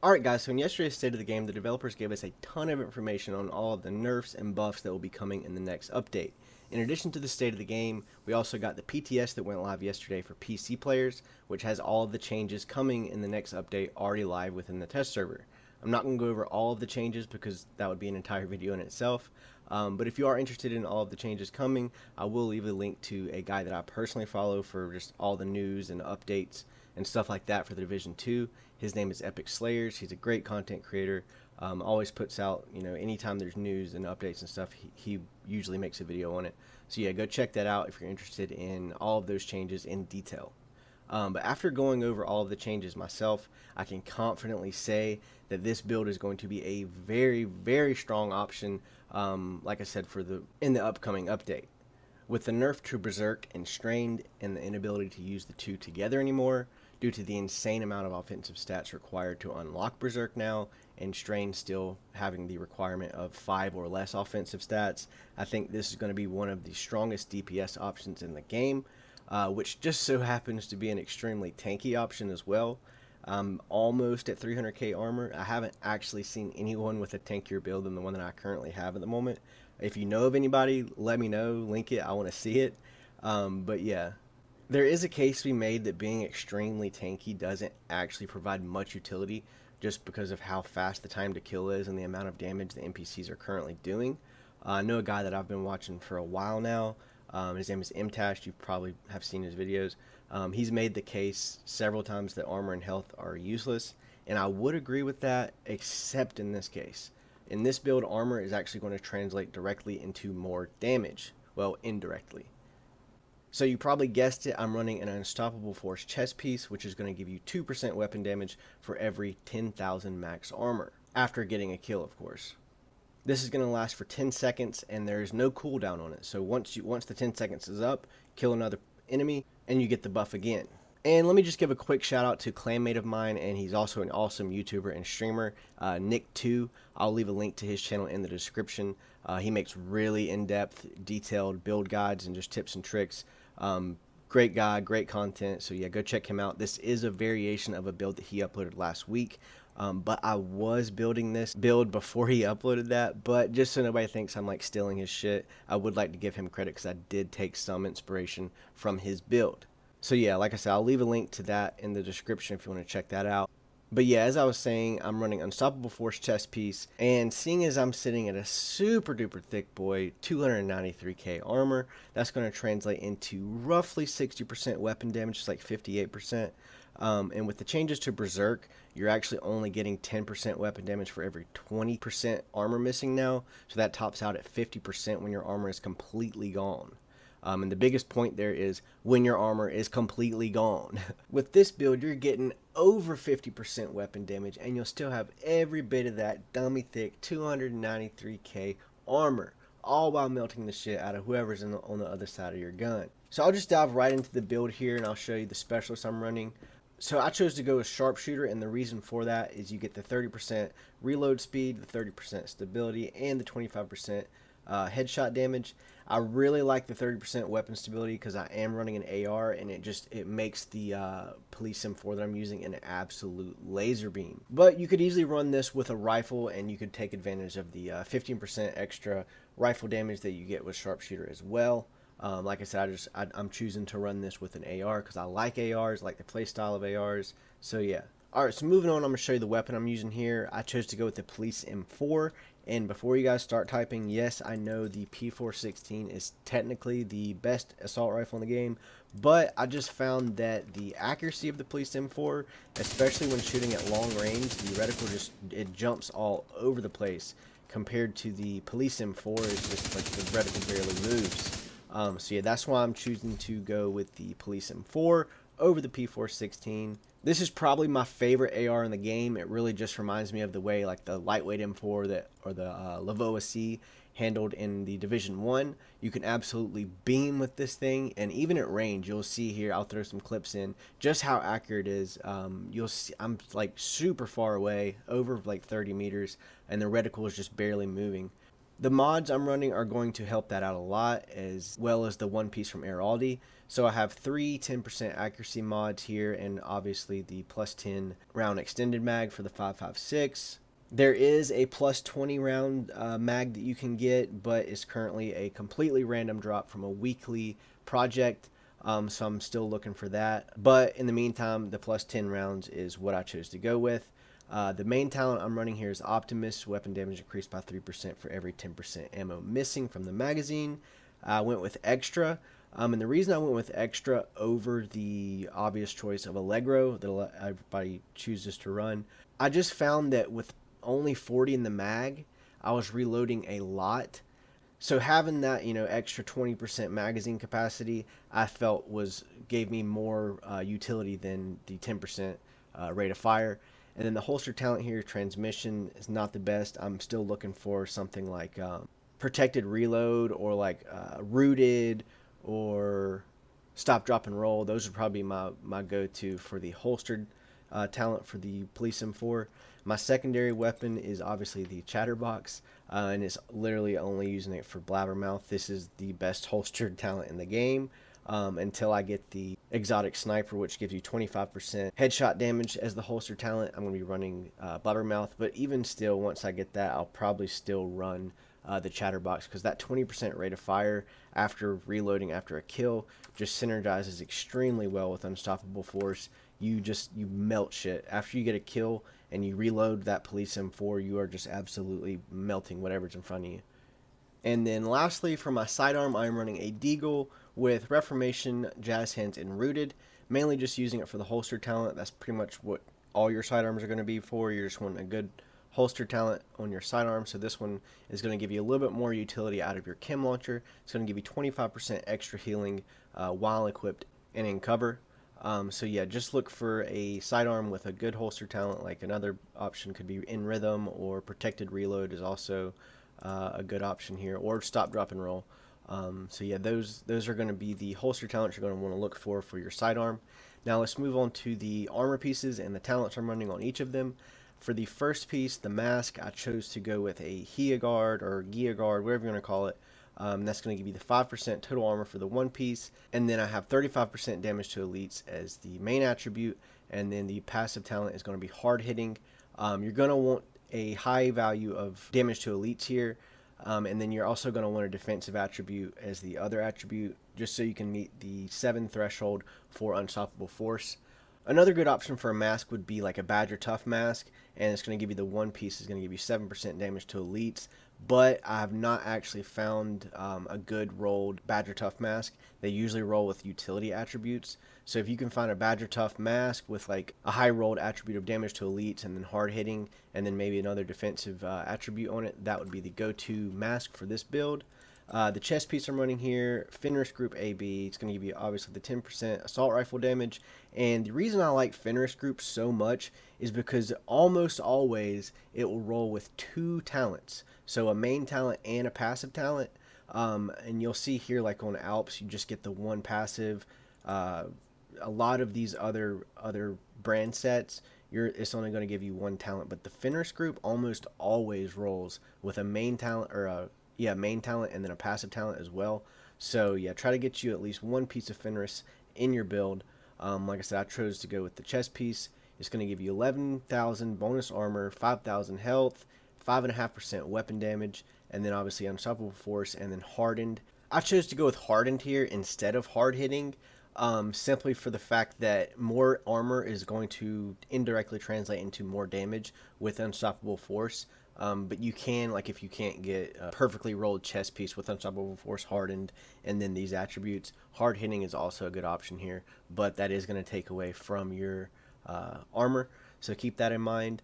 Alright guys, so in yesterday's State of the Game, the developers gave us a ton of information on all of the nerfs and buffs that will be coming in the next update. In addition to the State of the Game, we also got the PTS that went live yesterday for PC players, which has all of the changes coming in the next update already live within the test server. I'm not going to go over all of the changes because that would be an entire video in itself, but if you are interested in all of the changes coming, I will leave a link to a guy that I personally follow for just all the news and updates and stuff like that for the Division 2. His name is Epic Slayers. He's a great content creator. Always puts out, anytime there's news and updates and stuff, he usually makes a video on it. So yeah, go check that out if you're interested in all of those changes in detail. But after going over all of the changes myself, I can confidently say that this build is going to be a very, very strong option, like I said, in the upcoming update. With the nerf to Berserk and Strained and the inability to use the two together anymore, due to the insane amount of offensive stats required to unlock Berserk now, and Strained still having the requirement of 5 or less offensive stats, I think this is going to be one of the strongest DPS options in the game, which just so happens to be an extremely tanky option as well. Almost at 300k armor. I haven't actually seen anyone with a tankier build than the one that I currently have at the moment. If you know of anybody, let me know, link it, I want to see it. But yeah, there is a case to be made that being extremely tanky doesn't actually provide much utility just because of how fast the time to kill is and the amount of damage the NPCs are currently doing. I know a guy that I've been watching for a while now. His name is Mtash. You probably have seen his videos. He's made the case several times that armor and health are useless, and I would agree with that, except in this case. In this build, armor is actually going to translate directly into more damage. Well, indirectly. So you probably guessed it, I'm running an Unstoppable Force chest piece, which is going to give you 2% weapon damage for every 10,000 max armor, after getting a kill, of course. This is going to last for 10 seconds, and there is no cooldown on it. So once the 10 seconds is up, kill another enemy, and you get the buff again. And let me just give a quick shout out to clanmate of mine, and he's also an awesome YouTuber and streamer, NickTews. I'll leave a link to his channel in the description. He makes really in-depth, detailed build guides and just tips and tricks. Great guy, great content. So yeah, go check him out. This is a variation of a build that he uploaded last week. But I was building this build before he uploaded that, but just so nobody thinks I'm like stealing his shit, I would like to give him credit because I did take some inspiration from his build. So yeah, like I said, I'll leave a link to that in the description if you want to check that out. But yeah, as I was saying, I'm running Unstoppable Force chest piece, and seeing as I'm sitting at a super duper thick boy, 293k armor, that's going to translate into roughly 60% weapon damage, just like 58%. And with the changes to Berserk, you're actually only getting 10% weapon damage for every 20% armor missing now, so that tops out at 50% when your armor is completely gone. And the biggest point there is when your armor is completely gone. With this build, you're getting over 50% weapon damage, and you'll still have every bit of that dummy thick 293k armor, all while melting the shit out of whoever's on the other side of your gun. So I'll just dive right into the build here, and I'll show you the specialist I'm running. So I chose to go with Sharpshooter, and the reason for that is you get the 30% reload speed, the 30% stability, and the 25% headshot damage. I really like the 30% weapon stability because I am running an AR, and it makes the Police M4 that I'm using an absolute laser beam. But you could easily run this with a rifle, and you could take advantage of the 15% extra rifle damage that you get with Sharpshooter as well. Like I said, I'm choosing to run this with an AR because I like ARs, like the playstyle of ARs. So yeah. Alright, so moving on, I'm going to show you the weapon I'm using here. I chose to go with the Police M4. And before you guys start typing, yes, I know the P416 is technically the best assault rifle in the game, but I just found that the accuracy of the Police M4, especially when shooting at long range, the reticle it jumps all over the place compared to the Police M4. It's just like the reticle barely moves. So yeah, that's why I'm choosing to go with the Police M4 over the P416. This is probably my favorite AR in the game. It really just reminds me of the way like the lightweight M4 or the Lavoa C handled in the Division 1. You can absolutely beam with this thing, and even at range, you'll see here, I'll throw some clips in, just how accurate it is. You'll see I'm like super far away, over like 30 meters, and the reticle is just barely moving. The mods I'm running are going to help that out a lot, as well as the one piece from AR Aldi. So I have three 10% accuracy mods here, and obviously the plus 10 round extended mag for the 5.56. There is a plus 20 round mag that you can get, but it's currently a completely random drop from a weekly project. So I'm still looking for that. But in the meantime, the plus 10 rounds is what I chose to go with. The main talent I'm running here is Optimus. Weapon damage increased by 3% for every 10% ammo missing from the magazine. I went with Extra. And the reason I went with Extra over the obvious choice of Allegro that everybody chooses to run, I just found that with only 40 in the mag, I was reloading a lot. So having that, extra 20% magazine capacity, I felt gave me more utility than the 10% rate of fire. And then the holster talent here, transmission is not the best. I'm still looking for something like protected reload, or like rooted, or stop, drop, and roll. Those would probably be my go-to for the holstered talent for the Police M4. My secondary weapon is obviously the Chatterbox, and it's literally only using it for blabbermouth. This is the best holstered talent in the game until I get the exotic sniper, which gives you 25% headshot damage as the holster talent. I'm going to be running blabbermouth, but even still, once I get that, I'll probably still run the Chatterbox, because that 20% rate of fire after reloading after a kill just synergizes extremely well with Unstoppable Force. You melt shit after you get a kill and you reload that Police M4. You are just absolutely melting whatever's in front of you. And then lastly, for my sidearm, I'm running a Deagle with Reformation, Jazz Hands, and Rooted, mainly just using it for the holster talent. That's pretty much what all your sidearms are going to be for. You're just wanting a good holster talent on your sidearm. So this one is going to give you a little bit more utility out of your chem launcher. It's going to give you 25% extra healing while equipped and in cover. So yeah, just look for a sidearm with a good holster talent. Like another option could be In Rhythm, or Protected Reload is also a good option here, or Stop, Drop, and Roll. So yeah, those are going to be the holster talents you're going to want to look for your sidearm. Now let's move on to the armor pieces and the talents I'm running on each of them. For the first piece, the mask, I chose to go with a Gia Guard, or Gia Guard, whatever you want to call it. That's going to give you the 5% total armor for the one piece, and then I have 35% damage to elites as the main attribute, and then the passive talent is going to be hard hitting. You're going to want a high value of damage to elites here, and then you're also going to want a defensive attribute as the other attribute, just so you can meet the 7 threshold for Unstoppable Force. Another good option for a mask would be like a Badger Tough mask, and it's going to give you the one piece is going to give you 7% damage to elites, but I have not actually found a good rolled Badger Tough mask. They usually roll with utility attributes, so if you can find a Badger Tough mask with like a high rolled attribute of damage to elites and then hard hitting, and then maybe another defensive attribute on it, that would be the go-to mask for this build. The chest piece I'm running here, Fenris Group AB. It's going to give you obviously the 10% assault rifle damage. And the reason I like Fenris Group so much is because almost always it will roll with 2 talents. So a main talent and a passive talent. And you'll see here, like on Alps, you just get the one passive. A lot of these other brand sets, it's only going to give you one talent. But the Fenris Group almost always rolls with a main talent, or main talent, and then a passive talent as well. So yeah, try to get you at least one piece of Fenris in your build. Like I said, I chose to go with the chest piece. It's going to give you 11,000 bonus armor, 5,000 health, 5.5% weapon damage, and then obviously Unstoppable Force, and then Hardened. I chose to go with Hardened here instead of Hard Hitting, simply for the fact that more armor is going to indirectly translate into more damage with Unstoppable Force. But you can, like, if you can't get a perfectly rolled chest piece with Unstoppable Force, Hardened, and then these attributes, Hard Hitting is also a good option here, but that is going to take away from your armor, so keep that in mind.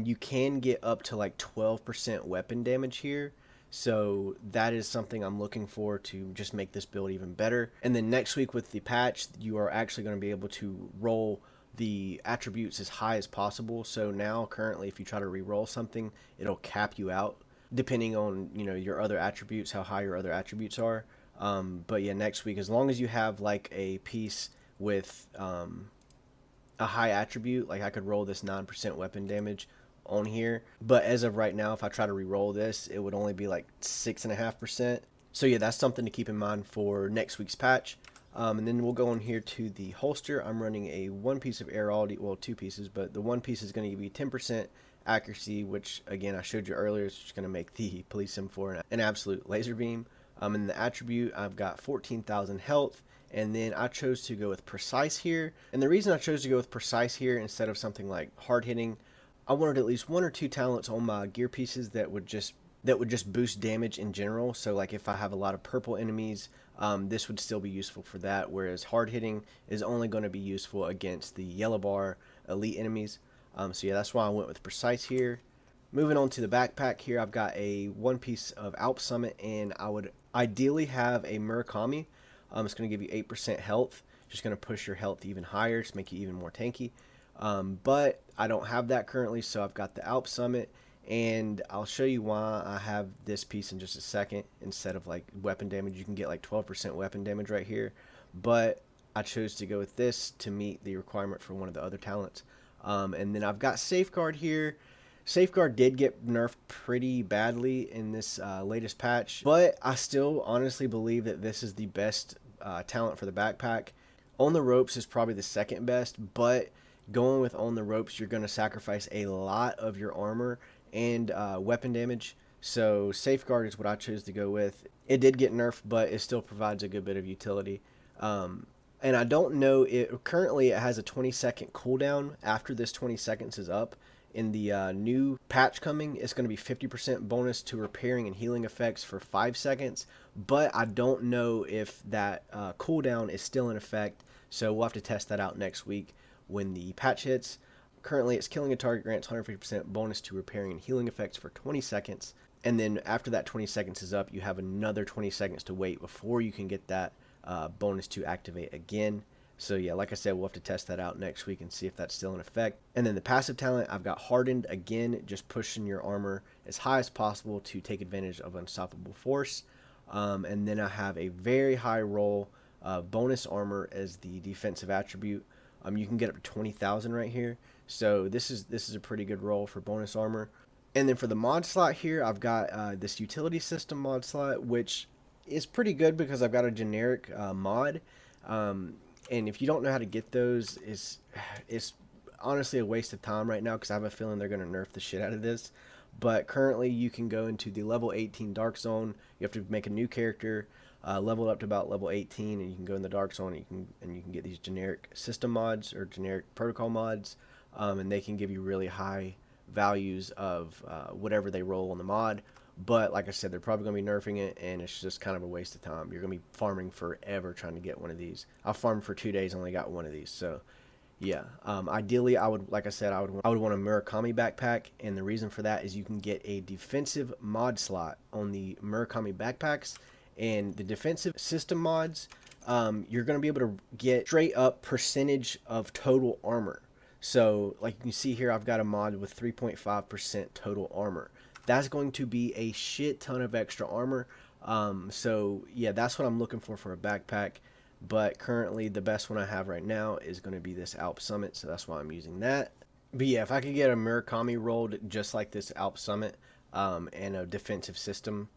You can get up to like 12% weapon damage here, so that is something I'm looking for to just make this build even better. And then next week with the patch, you are actually going to be able to roll the attributes as high as possible. So now currently, if you try to re-roll something, it'll cap you out depending on your other attributes, how high your other attributes are. But yeah, next week, as long as you have like a piece with a high attribute, like I could roll this 9% weapon damage on here. But as of right now, if I try to re-roll this, it would only be like 6.5%. So yeah, that's something to keep in mind for next week's patch. And then we'll go on here to the holster. I'm running a one piece of air all, well, two pieces, but the one piece is going to give you 10% accuracy, which again I showed you earlier is just going to make the police M4 an absolute laser beam. In the attribute, I've got 14,000 health, and then I chose to go with precise here. And the reason I chose to go with precise here instead of something like hard hitting, I wanted at least one or two talents on my gear pieces that would just boost damage in general. So like if I have a lot of purple enemies, this would still be useful for that, whereas hard hitting is only going to be useful against the yellow bar elite enemies. So yeah, that's why I went with precise here. Moving on to the backpack here, I've got a one piece of Alp Summit, and I would ideally have a Murakami. It's going to give you 8% health, just going to push your health even higher, just make you even more tanky. But I don't have that currently, so I've got the Alp Summit, and I'll show you why I have this piece in just a second. Instead of like weapon damage, you can get like 12% weapon damage right here, but I chose to go with this to meet the requirement for one of the other talents. And then I've got Safeguard here. Safeguard did get nerfed pretty badly in this latest patch, but I still honestly believe that this is the best talent for the backpack. On the ropes is probably the second best, but going with on the ropes, you're going to sacrifice a lot of your armor and weapon damage. So Safeguard is what I chose to go with. It did get nerfed, but it still provides a good bit of utility. And I don't know, currently it has a 20-second cooldown after this 20 seconds is up. In the new patch coming, it's going to be 50% bonus to repairing and healing effects for 5 seconds, but I don't know if that cooldown is still in effect, so we'll have to test that out next week when the patch hits. Currently, it's killing a target grants 150% bonus to repairing and healing effects for 20 seconds, and then after that 20 seconds is up, you have another 20 seconds to wait before you can get that bonus to activate again. So yeah, like I said, we'll have to test that out next week and see if that's still in effect. And then the passive talent, I've got Hardened, again, just pushing your armor as high as possible to take advantage of unstoppable force. And then I have a very high roll bonus armor as the defensive attribute. You can get up to 20,000 right here. So this is a pretty good roll for bonus armor. And then for the mod slot here, I've got this utility system mod slot, which is pretty good because I've got a generic mod. And if you don't know how to get those, it's honestly a waste of time right now because I have a feeling they're going to nerf the shit out of this. But currently you can go into the level 18 Dark Zone. You have to make a new character, level up to about level 18, and you can go in the Dark Zone and you can get these generic system mods or generic protocol mods, and they can give you really high values of whatever they roll on the mod. But like I said, they're probably going to be nerfing it, and it's just kind of a waste of time. You're going to be farming forever trying to get one of these. I farmed for 2 days, only got one of these. So yeah, ideally I would, like I said, I would want a Murakami backpack, and the reason for that is you can get a defensive mod slot on the Murakami backpacks, and the defensive system mods, you're going to be able to get straight up percentage of total armor. So like you can see here, I've got a mod with 3.5% total armor. That's going to be a shit ton of extra armor. So yeah, that's what I'm looking for a backpack. But currently the best one I have right now is going to be this Alp Summit, so that's why I'm using that. But yeah, if I could get a Murakami rolled just like this Alp Summit, and a defensive system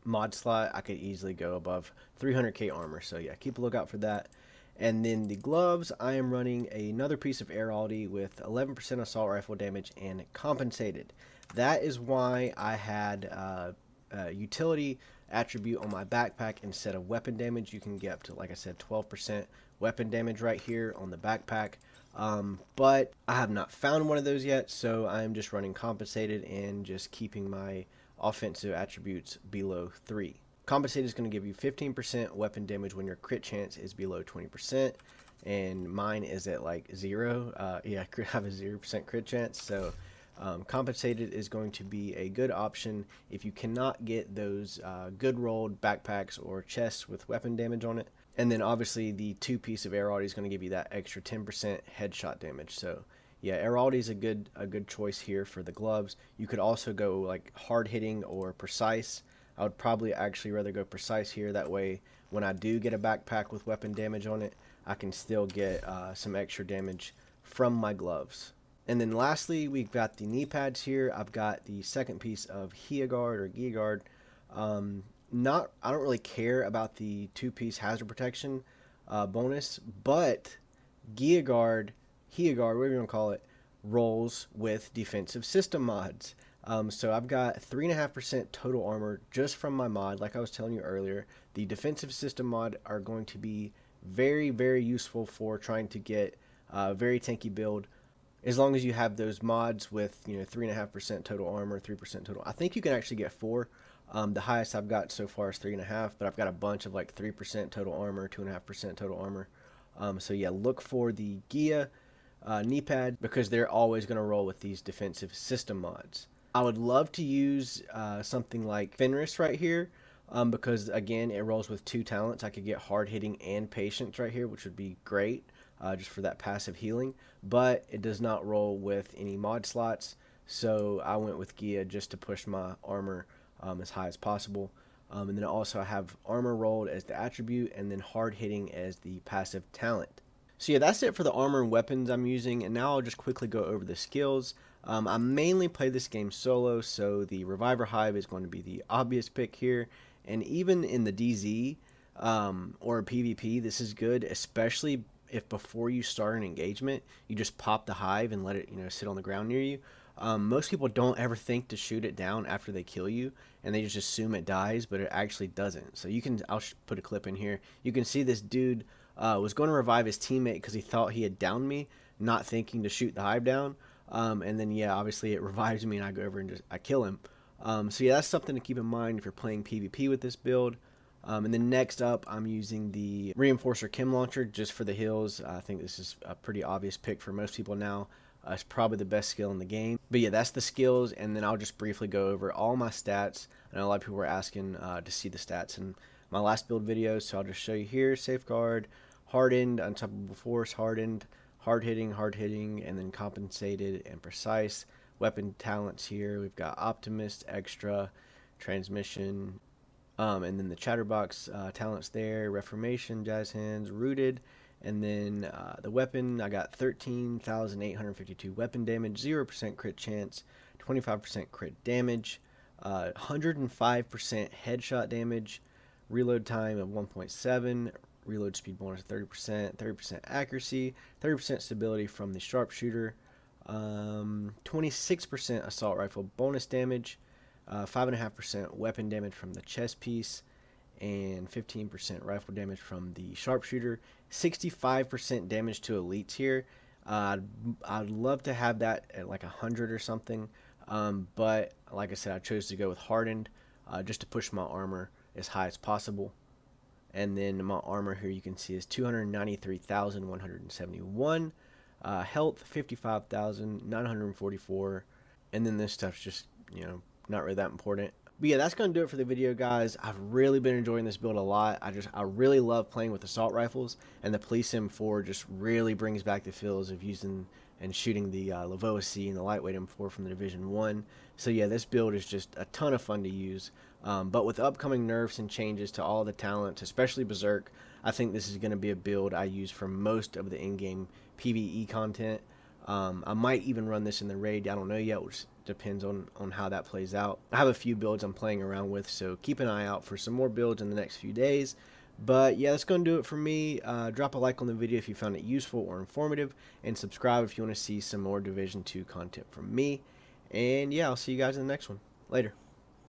mod slot, I could easily go above 300k armor. So yeah, keep a lookout for that. And then the gloves, I am running another piece of air Aldi with 11% assault rifle damage and compensated. That is why I had a utility attribute on my backpack instead of weapon damage. You can get up to, like I said, 12% weapon damage right here on the backpack. But I have not found one of those yet, so I'm just running compensated and just keeping my offensive attributes below 3. Compensated is going to give you 15% weapon damage when your crit chance is below 20%, and mine is at like 0. Yeah, I have a 0% crit chance, so compensated is going to be a good option if you cannot get those good rolled backpacks or chests with weapon damage on it. And then obviously the 2-piece of air Aldi is going to give you that extra 10% headshot damage. So yeah, air Aldi is a good choice here for the gloves. You could also go like hard hitting or precise. I would probably actually rather go precise here. That way, when I do get a backpack with weapon damage on it, I can still get some extra damage from my gloves. And then lastly, we've got the knee pads here. I've got the second piece of Gia Guard or Gia Guard. I don't really care about the 2-piece hazard protection bonus, but Gia Guard, whatever you want to call it, rolls with defensive system mods. So I've got 3.5% total armor just from my mod. Like I was telling you earlier, the defensive system mod are going to be very, very useful for trying to get a very tanky build. As long as you have those mods with 3.5% total armor, 3% total. I think you can actually get 4. The highest I've got so far is 3.5, but I've got a bunch of like 3% total armor, 2.5% total armor. So yeah, look for the Gia knee pad because they're always going to roll with these defensive system mods. I would love to use something like Fenris right here because again it rolls with 2 talents. I could get hard hitting and patience right here, which would be great. Just for that passive healing, but it does not roll with any mod slots, so I went with Gia just to push my armor as high as possible. And then also I have armor rolled as the attribute and then hard hitting as the passive talent. So yeah, that's it for the armor and weapons I'm using, and now I'll just quickly go over the skills. I mainly play this game solo, so the Reviver Hive is going to be the obvious pick here, and even in the DZ or PvP, this is good, especially if before you start an engagement, you just pop the hive and let it, sit on the ground near you. Most people don't ever think to shoot it down after they kill you, and they just assume it dies, but it actually doesn't. So I'll put a clip in here. You can see this dude was going to revive his teammate because he thought he had downed me, not thinking to shoot the hive down. And then yeah, obviously it revives me, and I go over and I kill him. So yeah, that's something to keep in mind if you're playing PvP with this build. And then next up, I'm using the Reinforcer Chem Launcher just for the hills. I think this is a pretty obvious pick for most people now. It's probably the best skill in the game. But yeah, that's the skills, and then I'll just briefly go over all my stats. I know a lot of people were asking to see the stats in my last build video, so I'll just show you here. Safeguard, Hardened, Unstoppable Force, Hardened, Hard Hitting, and then Compensated and Precise. Weapon talents here, we've got Optimist, Extra, Transmission, and then the Chatterbox talents there, Reformation, Jazz Hands, Rooted, and then the weapon, I got 13,852 weapon damage, 0% crit chance, 25% crit damage, 105% headshot damage, reload time of 1.7, reload speed bonus 30% accuracy, 30% stability from the sharpshooter, 26% assault rifle bonus damage, 5.5% weapon damage from the chest piece, and 15% rifle damage from the sharpshooter. 65% damage to elites here. I'd love to have that at like 100 or something, but like I said, I chose to go with Hardened just to push my armor as high as possible. And then my armor here you can see is 293,171, health 55,944, and then this stuff's just not really that important. But yeah, that's going to do it for the video, guys. I've really been enjoying this build a lot. I really love playing with assault rifles, and the Police M4 just really brings back the feels of using and shooting the Lavoa C and the lightweight M4 from the Division 1. So yeah, this build is just a ton of fun to use. But with upcoming nerfs and changes to all the talents, especially Berserk, I think this is going to be a build I use for most of the in-game PvE content. I might even run this in the raid. I don't know yet, which depends on how that plays out. I have a few builds I'm playing around with, so keep an eye out for some more builds in the next few days. But yeah, that's going to do it for me. Drop a like on the video if you found it useful or informative, and subscribe if you want to see some more Division 2 content from me. And yeah, I'll see you guys in the next one. Later.